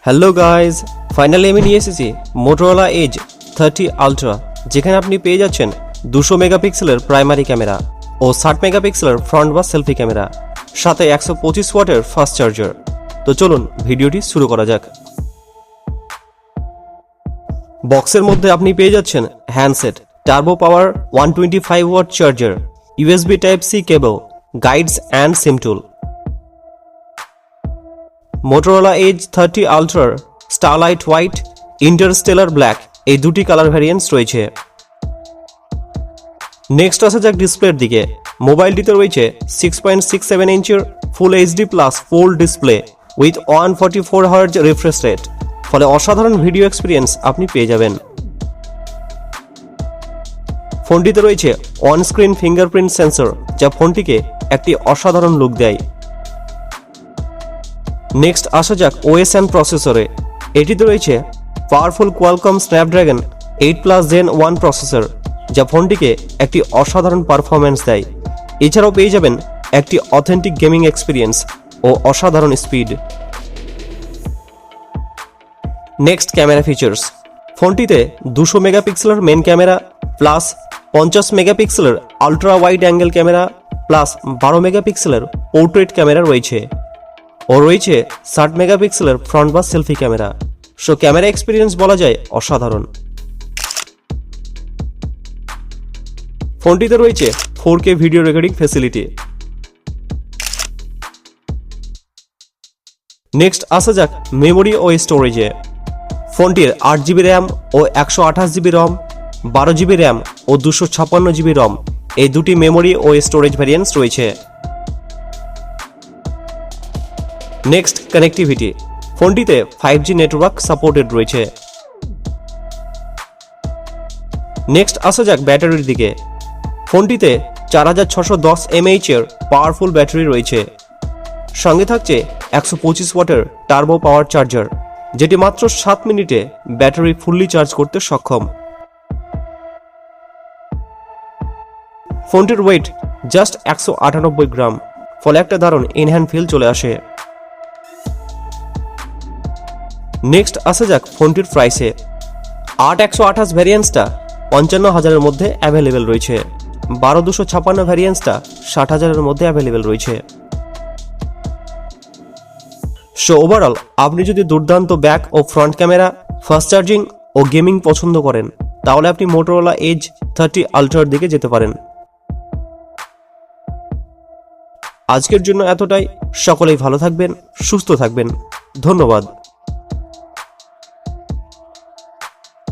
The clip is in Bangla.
হ্যালো গাইজ, ফাইনালি আমি নিয়ে এসেছি Motorola Edge 30 Ultra, যেখানে আপনি পেয়ে যাচ্ছেন 200 মেগাপিক্সেলের প্রাইমারি ক্যামেরা ও 60 মেগাপিক্সেলের ফ্রন্ট বা সেলফি ক্যামেরা, সাথে 125 ওয়াটের ফাস্ট চার্জার। তো চলুন ভিডিওটি শুরু করা যাক। বক্সের মধ্যে আপনি পেয়ে যাচ্ছেন handset, turbo power 125 watt charger, USB type C cable, guides and SIM tool. Motorola Edge 30 Ultra starlight white, interstellar black এই দুটি কালার ভ্যারিয়েন্টস রয়েছে। নেক্সট আসা যাক ডিসপ্লের দিকে। মোবাইলটিতে রয়েছে 6.67 ইঞ্চের full HD plus fold display with 144 hertz refresh rate, ফলে অসাধারণ ভিডিও এক্সপিরিয়েন্স আপনি পেয়ে যাবেন। ফোনটিতে রয়েছে অন স্ক্রিন ফিঙ্গারপ্রিন্ট সেন্সর, যা ফোনটিকে একটি অসাধারণ লুক দেয়। নেক্সট আসা যাক ওএস অ্যান্ড প্রসেসরে। এটিতে রয়েছে powerful Qualcomm Snapdragon 8+ Gen 1 processor, যা ফোনটিকে একটি অসাধারণ পারফরম্যান্স দেয়। এছাড়াও পেয়ে যাবেন একটি অথেন্টিক গেমিং এক্সপিরিয়েন্স ও অসাধারণ স্পিড। Next camera features. ফোনটিতে 200 মেগাপিক্সেলের মেন ক্যামেরা প্লাস 50 মেগাপিক্সেলের ultra wide angle camera plus 12 মেগাপিক্সেলের পোর্ট্রেট ক্যামেরা রয়েছে ও রয়েছে 60 মেগাপিক্সেলের ফ্রন্ট বা selfie camera. So camera experience বলা যায় অসাধারণ। ফোনটিতে রয়েছে 4K video recording facility. Next আসা যাক মেমোরি ও স্টোরেজে। ফোনটির 8GB র্যাম ও 128GB রম, 12GB র্যাম ও 256GB রম এই দুটি মেমোরি ও স্টোরেজ ভ্যারিয়েন্টস রয়েছে। Next connectivity. ফোনটিতে 5G নেটওয়ার্ক সাপোর্টেড রয়েছে। নেক্সট আসা যাক ব্যাটারির দিকে। ফোনটিতে 4610 mAh এর পাওয়ারফুল ব্যাটারি রয়েছে। সঙ্গে থাকছে 125 ওয়াটের টার্বো পাওয়ার চার্জার, যেটি মাত্র 7 মিনিটে ব্যাটারি ফুললি চার্জ করতে সক্ষম। ফোনটির ওয়েট জাস্ট 198 গ্রাম, ফলে একটা দারুণ ইনহ্যান্ড ফিল চলে আসে। নেক্সট আসা যাক ফোনটির প্রাইসে। 8128 ভ্যারিয়েন্সটা 55,000-এর মধ্যে অ্যাভেলেবেল রয়েছে, 12256 ভ্যারিয়েন্সটা 60,000-এর মধ্যে অ্যাভেলেবেল রয়েছে। সো ওভারঅল আপনি যদি দুর্দান্ত ব্যাক ও ফ্রন্ট ক্যামেরা, ফাস্ট চার্জিং ও গেমিং পছন্দ করেন, তাহলে আপনি Motorola Edge 30 Ultra দিকে যেতে পারেন। আজকের জন্য এতটাই। সকলেই ভালো থাকবেন, সুস্থ থাকবেন। ধন্যবাদ।